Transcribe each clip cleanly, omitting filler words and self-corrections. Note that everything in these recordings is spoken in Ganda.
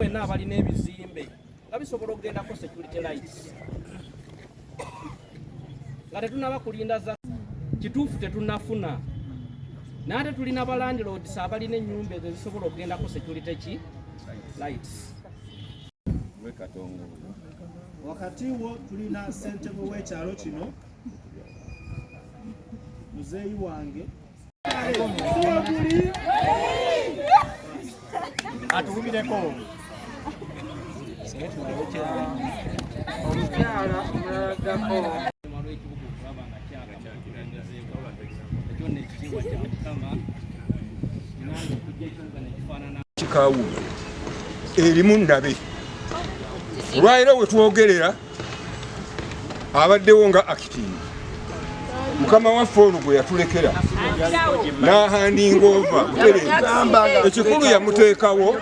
Wenna abalina ebizimbe nga bisobola okugendako security lights nga tetunaba kulinda za kituufu tetunafuna naate tulina balandlords abalina ennyumba ezo zisobola okugendako security lights. Wakati wo tulina ssentebe w'ekyalo kino muzeeyi wange atulumileko omukyala omulagako Kikawu erimu ndabe olwaliro we twogerera abaddewo nga acting mukama waffe ono gwe yatulekera n'ahandinga ova ekikulu yamuteekawo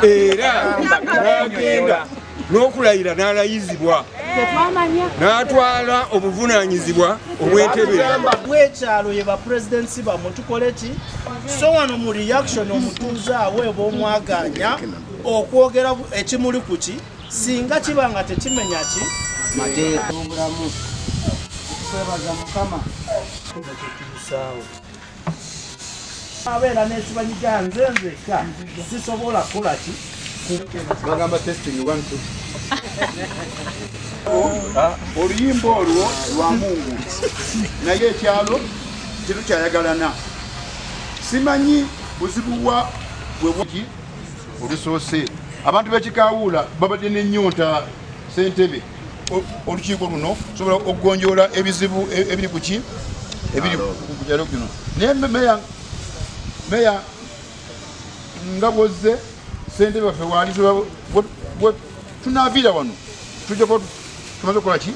era n'agenda n'okulayira n'alayizibwa n'atwala obuvunaanyizibwa obw'entebe bw'ekyalo ye bapurezidensi bammwe tukole ki so wano mu reaction omutuuze aweebwa omwaganya okwogera ekimuli ku ki singa kiba nga tekimenya ki mateeka obulamu kwebaza mukama kyetutusaawo abeera n'ekibanyiga nze nzekka sisobola kukola ki bagamba testing 1 2 oluyimba olwo lwa Mungu naye ekyalo tetukyayagalana simanyi buzibuwa bwebuki olusoose abantu b'ekikawuula babadde n'ennyonta ssentebe olukiiko luno sobola okugonjoola ebizibu ebiri ku ki ebiri ku kyalo kino naye meya nga bwozze ssentebe waffe waali tunaaviira wano tujjako tumaze okukola ki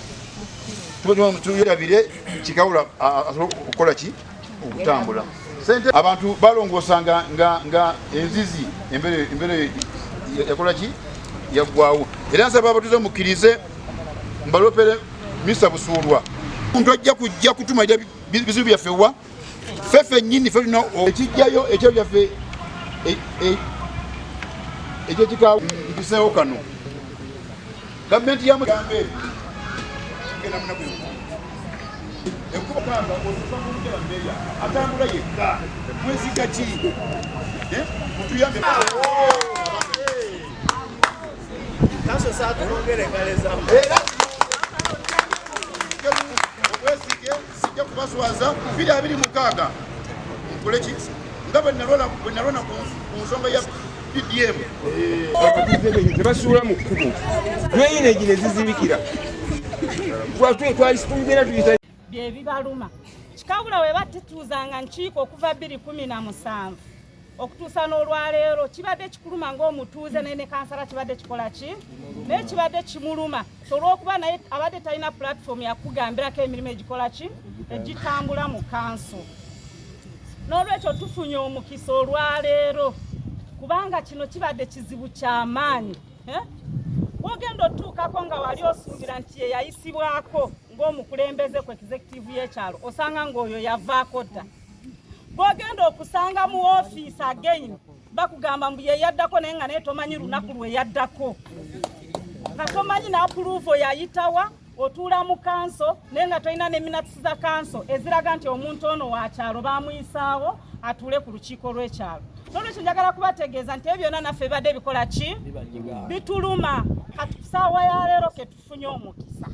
tuyerabire kikawuula asobola okukola ki okutambula abantu balongoosanga nga enzizi embere yakola ki yaggwawo era nsaba abatuuze mukkirize mbalopere Mr. Busuulwa omuntu ajja kujja kutumalira bizibu byaffe wa ffeffe nnyini ffe tulina ekijjayo ekyalo byaffe ekyekikawu mpiseewo kano gavumenti yamugambe genda munaku ekukanga otufamuja bameya atambula yekka mwesiga ki mutuyambe naso saatulongeregaleza obwesige sijja kubaswaza 2026 nkole ki nga bwe nalona ku nsonga ya PDM tebasuula mu kkubo tweyina egino ezizibikira twalitugenda tuyita byebibaluma kikawula we batituuzanga nkiiko okuva 2017 okutuusa n'olwaleero kibadde kikuluma ng'omutuuze naye ne kansala kibadde kikola ki naye kibadde kimuluma olw'okuba naye abadde talina pulatifomu yakugambirako emirimu egikola ki egitambula mu kanso n'olwekyo tufunye omukisa olwaleero kubanga kino kibadde kizibu ky'amaanyi wogenda otuukako nga wali osuubira nti ye yayisibwako ng'omukulembeze ku executive y'ekyalo osanga ng'oyo yavaako dda bw'ogenda okusanga mu ofiisi again bakugamba mbu ye yaddako naye nga naye tomanyi lunaku lwe yaddako nga tomanyi n'apuruvo yayitawa otuula mu kanso naye nga tolina ne minutes za kanso eziraga nti omuntu ono wa kyalo baamuyisaawo atuule ku lukiiko lw'ekyalo n'olwekyo njagala kubategeeza nti ebyo byonna naffe bibadde bikola ki bituluma kati kusaawa ya leero ke tufunye omukisa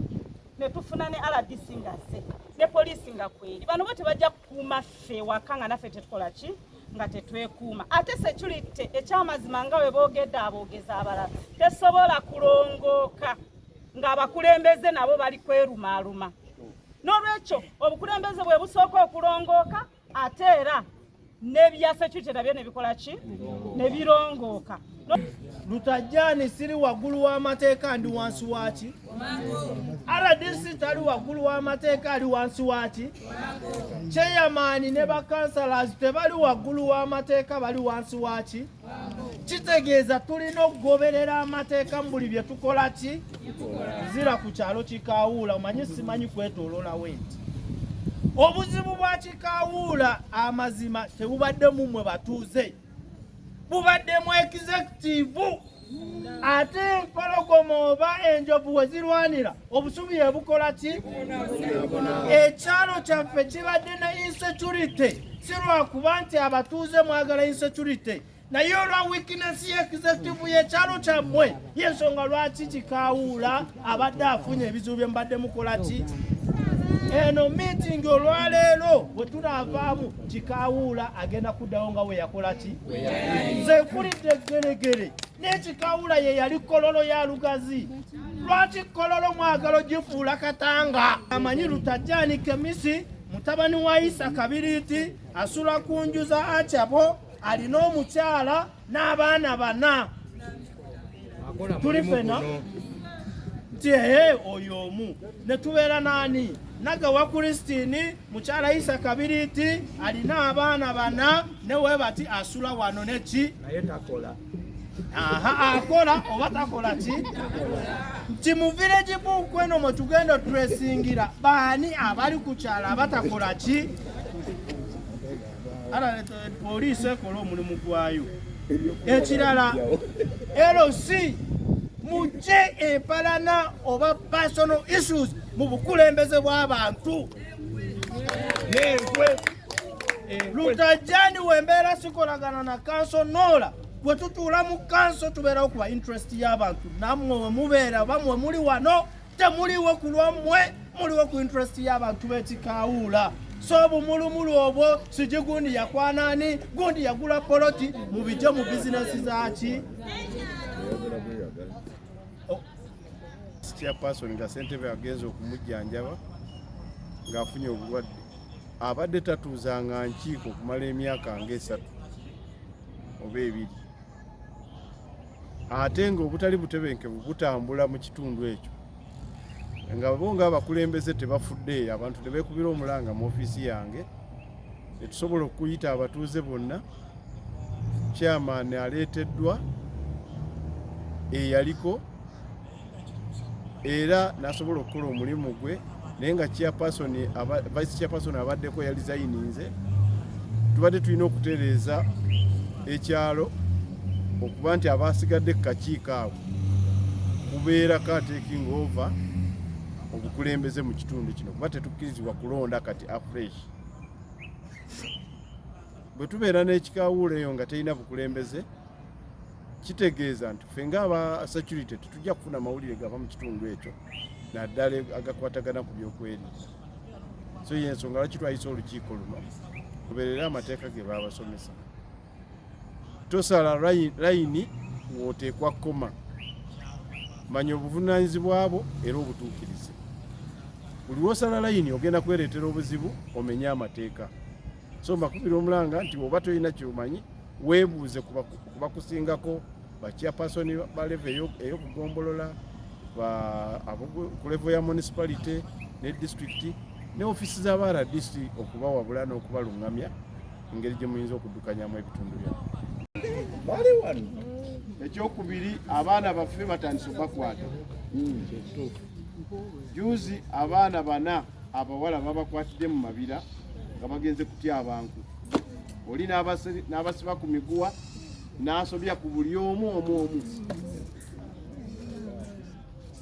ne tufuna ne RDC nga zze ne poliisi nga kweri bano bo tebajja kukuuma ffe waka nga naffe tetukola ki nga tetwekuuma ate security ekyamazima nga we boogedde aboogezi abalala tesobola kulongooka ng'abakulembeze nabo bali kwerumaaluma n'olwekyo obukulembeze bwe busooka okulongooka ate era n'ebya security nabyo ne bikola ki ne birongooka Lutajjani siri waggulu w'amateeka ndi wansi waki RDC tali waggulu w'amateeka ali wansi waki Chairman ne bakansalas tebali waggulu w'amateeka bali wansi waki kitegeeza tulina okugoberera amateeka mu buli bye tukola ki zira ku kyalo kikawuula omanyi simanyi kwetoolola wenti obuzibu bwa kikawuula amazima tebubadde mu mmwe batuuze bubaddemu executive ate empologoma oba enjovu we zirwanira obusubi ebukola ki ekyalo kyaffe kibadde ne insecurity si lwakuba nti abatuuze mwagala insecurity naye olwa weakness y'executive y'ekyalo kyammwe y'ensonga lwaki kikaawuula abadde afunye ebizibu bye mubadde mukola ki eno meeting olwaleero bwe tunaavaamu kikaawuula agenda kuddawo nga we yakola ki nze nkulidde geregere n'ekikaawuula ye yali kololo ya lugazi lwaki kololo mwagalo gifuula katanga amanyi Lutajjani Kemisi mutabani wa Isa Kabiriiti asula ku nju za Akyabo alina omukyala n'abaana 4 tuli fena nti oyo omu ne tubeera naani Nagawa Christine mukyala Isa Kabiriiti alina abaana 4 ne we bati asula wano neki naye takola akola oba takola ki nti mu village book eno mwe tugenda turesingira baani abali ku kyala abatakola ki ala poliisi ekola omulimu gwayo ekirala LC mujje empalana oba personal issues mu bukulembeze bw'abantu n'enkwe Lutajjani wembeera sikolagana na kanso noola bwe tutuula mu kanso tubeerawo kuba interest y'abantu nammwe we mubeera bamwe muli wano temuliwo ku lwammwe muliwo ku interest y'abantu b'ekikaawuula so bumulumulu obwo sigi gundi yakwanani gundi yagula poloti mubijje mu bizinesi zaki chairperson nga ssentebe agenze okumujjanjaba ng'afunye obulwadde abadde tatuuzanga nkiiko kumala emyaka nga 3 oba 2 ate ng'obutali butebenkevu butambula mu kitundu ekyo nga bo ng'abakulembeze tebafudde abantu tebeekubira omulanga mu ofiisi yange netusobola okuyita abatuuze bonna chairman aleeteddwa eyaliko era nasobola okukola omulimu gwe naye nga vice chairperson abaddeko yalizayininze tubadde tulina okutereeza ekyalo okuba nti abasigadde ku kakiiko awo kubeera ka taking over obukulembeze mu kitundu kino kuba tetukkirizibwa kulonda kati afresh bwe tubeera n'ekikaawuula eyo nga terina bukulembeze kitegeeza nti ffe ng'aba security tetujja kufuna mawulire gava mu kitundu ekyo naddala agakwatagana ku byokwerinda so yensonga lwaki twayisa olukiiko luno kubeerera amateeka ge baabasomesa tosala layini wooteekwa koma manya obuvunaanyizibwa bwo era obutuukirize buli wosala layini ogenda kwereetera obuzibu omenye amateeka so mbakubira omulanga nti oba tolina kyomanyi weebuuze kubakusingako bachairpersoni ba level ey'okugombolola ku level ya municipality ne district ne ofisi z'aba RDC okubawabula n'okubalungamya engeri gye muyinza okuddukanyamu ebitundu byabwe bali wano ekyokubiri abaana baffe batandise obakwata juzi abaana 4 abawala babakwatidde mu mabira nga bagenze kutya abantu oli n'abasiba ku miguwa n'asobya ku buli omu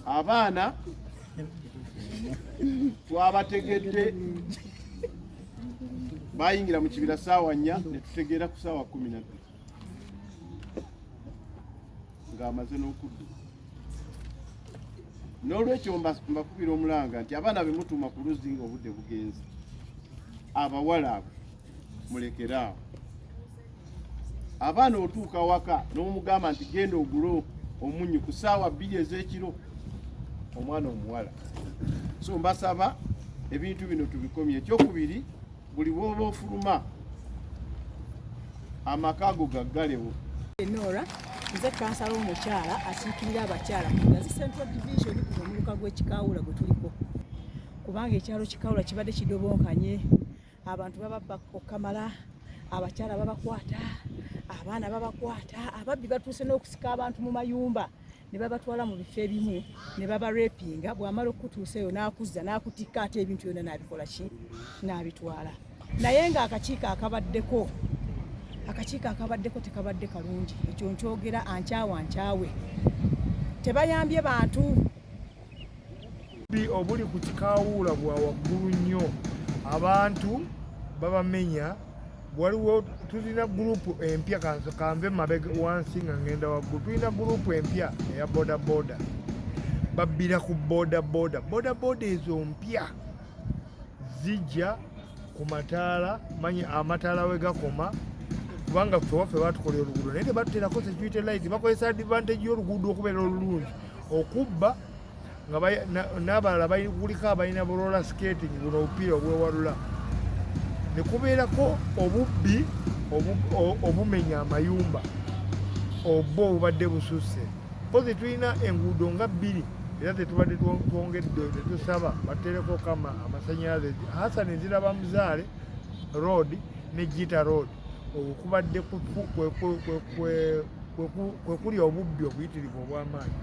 abaana twabategedde bayingira mu kibira ssaawa 4 ne tutegeera ku ssaawa 12 ng'amaze n'okudda n'olwekyo mbakubira omulanga nti abaana be mutuuma ku luzzi ng'obudde bugenze abawala abo mulekeraawo abaana otuuka waka n'omugamba nti genda ogule omunyu ku ssaawa 2 ez'ekiro omwana omuwala so mbasaba ebintu bino tubikomye ekyokubiri buli bwoba ofuluma amaka ago gaggalewo Nora nze kansala omukyala akiikirira abakyala ku Gazi Central Division ku muluka gw'ekikaawula gwe tuliko kubanga ekyalo kikaawula kibadde kidobonkanye abantu bababba okamala abakyala babakwata abaana babakwata ababbi batuuse n'okusika abantu mu mayumba ne babatwala mu bifo ebimu ne babarepinga bw'amala okutuuseyo n'akuzza n'akutikka ate ebintu byonna n'abikola ki n'abitwala naye ng'akakiiko akabaddeko akakiiko akabaddeko tekabadde kalungi, ekyo nkyogera ankyawe tebayambye bantu. Obuli ku kikaawula bwa waggulu nnyo, abantu babamenya. Waliwo tulina gurupu empya, kanve mabega wansi nga ngenda waggulu, tulina gurupu empya eya bodaboda, babbira ku bodaboda. Bodaboda ezo mpya zijja ku mataala, manyi amataala we gakoma, kubanga waffe batukolera oluguudo naye tebatuterako security light, bakozesa advantage y'oluguudo okubeera olulungi okubba nga n'abalala kuliko abalina bulola skating buno obupiira obwewalula, ne kubeerako obubbi obumenya amayumba obwo obubadde bususse. Mpozi tulina enguudo nga 2 era tetubadde twongedde, tetusaba batereko kama amasannyalaze Hassan eziraba Muzaale road ne Gita road. Okubadde kwe kuli obubbi obuyitirivu obw'amaanyi.